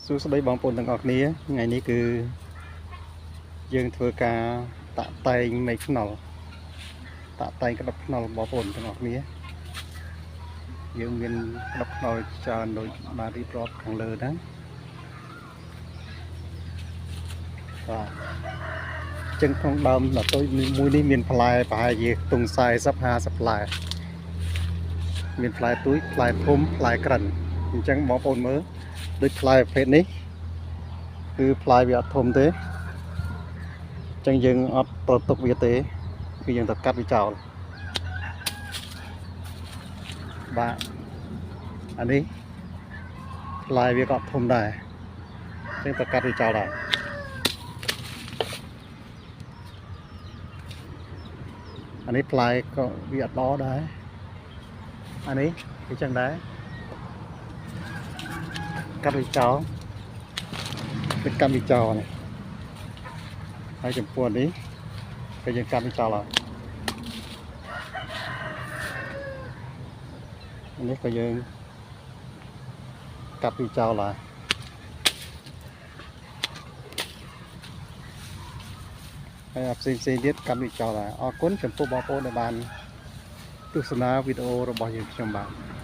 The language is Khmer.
សួស្តីបងប្អូនទាំងអស់គ្នាថ្ងៃនេះគឺយើងធ្វើការតាក់តែងមេខ្នុរតាក់តែងក្តាប់ខ្នុរបងប្អូនទាំងអស់គ្នាយើងមានក្តាប់ខ្នុរច្រើនដូចបានរៀបរាប់ខាងលើហ្នឹងបាទចឹងក្នុងដើមដល់ទៅមួយនេះមានផ្លែប្រហែលជាខ្ទង់40-50ផ្លែមានផ្លែទួយផ្លែធំផ្លែក្រិនអញ្ចឹងបងប្អូនមើលដូចផ្លែប្រភេទនេះគឺផ្លែវាអត់ធំទេចឹងយើងអត់ប្រទុកវាទេគឺយើងទៅកាត់វាចោលបាទអានេះផ្លែវាក៏ធំដែរចឹងទៅកាត់វាចោលដែរអានេះផ្លែក៏វាអត់ល្អដែរអានេះវាចឹងដែរកាត់វាចោលទៅកាត់វាចោលនេះហើយចំពោះនេះក៏យើងកាត់វាចោលហើយនេះក៏យើងកាត់វាចោលហើយហើយផ្សេងទៀតកាត់វាចោលហើយអរគុណចំពោះបងប្អូនដែលបានទស្សនាវីដេអូរបស់យើងខ្ញុំបាទ